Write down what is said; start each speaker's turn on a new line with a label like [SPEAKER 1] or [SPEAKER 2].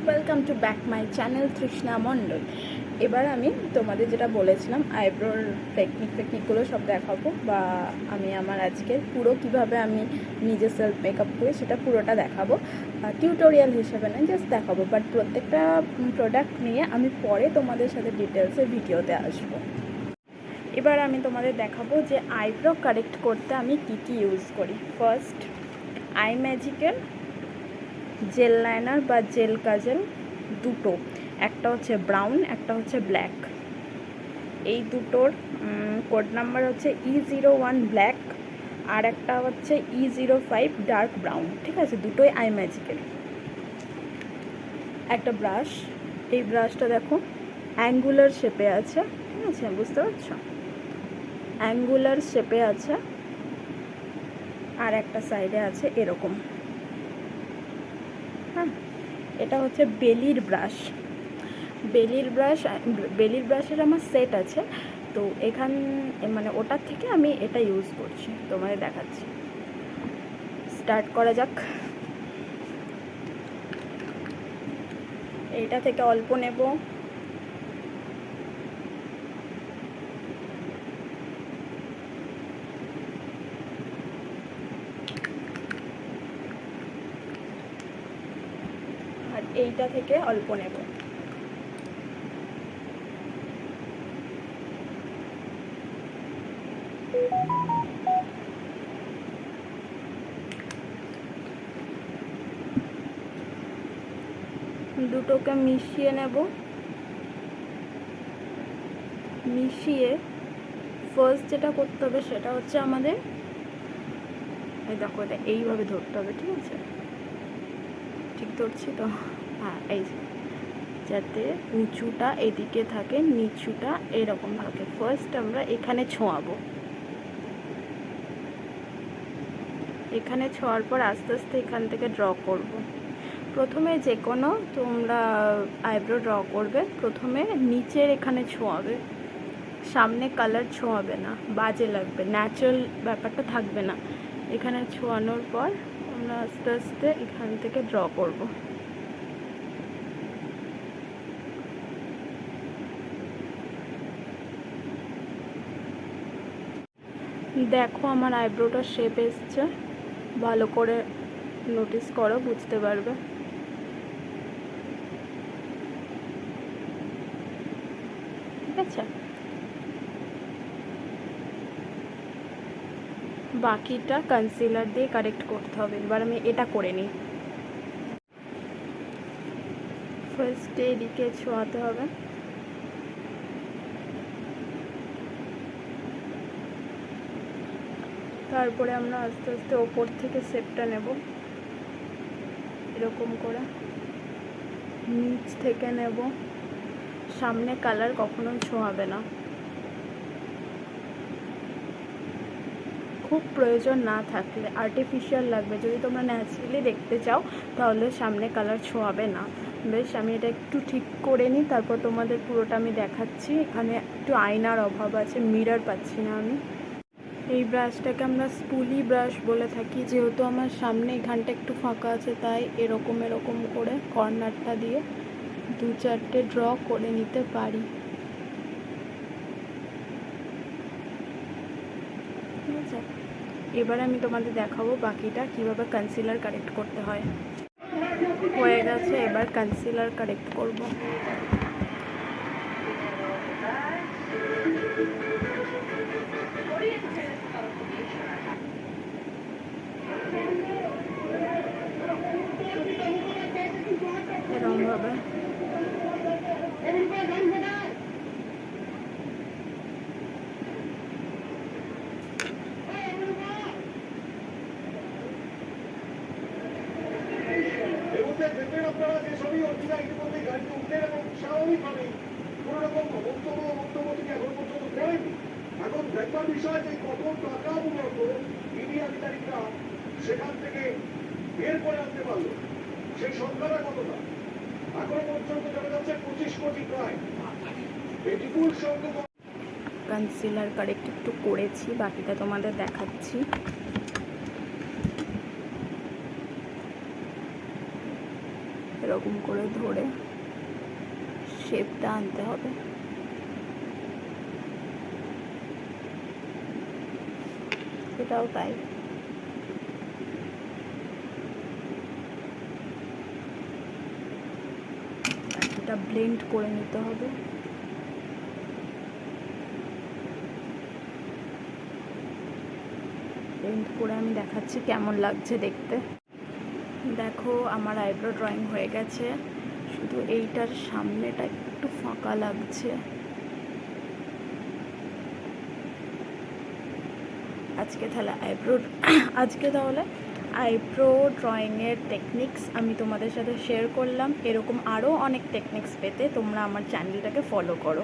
[SPEAKER 1] Welcome to back my channel Trishna Mondal. এবার আমি তোমাদের যেটা বলেছিলাম আইব্রোর টেকনিকগুলো সব দেখাবো, বা আমি আমার আজকের পুরো কিভাবে আমি নিজে সেলফ মেকআপ করি সেটা পুরোটা দেখাবো। টিউটোরিয়াল হিসেবে না, জাস্ট দেখাবো, বাট প্রত্যেকটা প্রোডাক্ট নিয়ে আমি পরে তোমাদের সাথে ডিটেলসে ভিডিওতে আসবো। এবার আমি তোমাদের দেখাবো যে আইব্রো কারেক্ট করতে আমি কি ইউজ করি। ফার্স্ট, আই ম্যাজিকের জেল লাইনার বা জেল কাজল দুটো, একটা হচ্ছে ব্রাউন, একটা হচ্ছে ব্ল্যাক। এই দুটোর কোড নাম্বার হচ্ছে E01 ব্ল্যাক, আর একটা হচ্ছে E05 ডার্ক ব্রাউন। ঠিক আছে, দুটোই আই ম্যাজিকের। একটা ব্রাশ, এই ব্রাশটা দেখো অ্যাঙ্গুলার শেপে আছে, ঠিক আছে, বুঝতে পারছো, অ্যাঙ্গুলার শেপে আছে, আর একটা সাইডে আছে এরকম। হ্যাঁ, এটা হচ্ছে বেলির ব্রাশ। বেলির ব্রাশের আমার সেট আছে, তো এখান মানে ওটার থেকে আমি এটা ইউজ করছি, তোমাদের দেখাচ্ছি। স্টার্ট করা যাক। এইটা থেকে অল্প নেব, আর এইটা থেকে অল্প নেব। দুটোকে মিশিয়ে নেব। মিশিয়ে ফার্স্ট যেটা করতে হবে সেটা হচ্ছে আমাদের, এই দেখো, এটা এইভাবে ধরতে হবে, ঠিক আছে, ঠিক ধরছি তো? হ্যাঁ, এই যাতে উঁচুটা এদিকে থাকে, নিচুটা এরকম থাকে। ফার্স্ট আমরা এখানে ছোঁয়াবো, এখানে ছোঁয়ার পর আস্তে আস্তে এখান থেকে ড্র করব। প্রথমে যে কোনো তোমরা আইব্রো ড্র করবে, প্রথমে নিচের এখানে ছোঁয়াবে, সামনে কালার ছোঁয়াবে না, বাজে লাগবে, ন্যাচারাল ব্যাপারটা থাকবে না। এখানে ছোঁয়ানোর পর আমরা আস্তে আস্তে এখান থেকে ড্র করব। দেখো আমার আইব্রোটার শেপ এসছে, ভালো করে নোটিস করো, বুঝতে পারবে। ঠিক আছে, বাকিটা কনসিলার দিয়ে কারেক্ট করতে হবে। এবার আমি এটা করে নিই। ফার্স্টে এদিকে ছোঁয়াতে হবে, তারপরে আমরা আস্তে আস্তে ওপর থেকে শেপটা নেব, এরকম করে নিচ থেকে নেব। সামনে কালার কখনো ছোঁয়াবে না, খুব প্রয়োজন না থাকলে, আর্টিফিশিয়াল লাগবে। যদি তোমরা ন্যাচারালি দেখতে চাও তাহলে সামনে কালার ছোঁয়াবে না। বেশ, আমি এটা একটু ঠিক করে নিই, তারপর তোমাদের পুরোটা আমি দেখাচ্ছি। এখানে একটু আয়নার অভাব আছে, মিরর পাচ্ছি না আমি। এই ব্রাশটাকে আমরা স্পুলি ব্রাশ বলে থাকি, যেহেতু আমার সামনে এখানটা একটু ফাঁকা আছে, তাই এরকম এরকম করে কর্নারটা দিয়ে দু চারটে ড্র করে নিতে পারি। ঠিক আছে, এবার আমি তোমাদের দেখাবো বাকিটা কিভাবে কনসিলার কারেক্ট করতে হয়। হয়ে গেছে, এবার কনসিলার কারেক্ট করব। এরকমভাবে
[SPEAKER 2] আপনারা যে সবই অধিকার ইতিমধ্যে গাড়িতে উঠলেন এবং স্বাভাবিকভাবে কোনো রকম বক্তব্য থেকে এখন পর্যন্ত করেনি। এখন দেখবার বিষয় যে কত টাকা মূলত ইডি আধিকারিকরা সেখান থেকে বের করে আনতে পারলো, সেই সংখ্যাটা কতটা। এখনো পর্যন্ত জানা যাচ্ছে 25 কোটি প্রায়। এই বিপুল সংখ্যক
[SPEAKER 1] কনসিলার কারেক্ট একটু করেছি, বাকিটা তোমাদের দেখাচ্ছি। এরকম করে ধরে শেপটা আনতে হবে। এটাও তাই। এটা ব্লেন্ড করে নিতে হবে। ব্লেন্ড করে আমি দেখাচ্ছি কেমন লাগছে দেখতে। দেখো আমার আইব্রো ড্রয়িং হয়ে গেছে, শুধু এইটার সামনেটা একটু ফাঁকা লাগছে। আজকে তাহলে আইব্রো ড্রয়িংয়ের টেকনিক্স আমি তোমাদের সাথে শেয়ার করলাম। এরকম আরও অনেক টেকনিক্স পেতে তোমরা আমার চ্যানেলটাকে ফলো করো।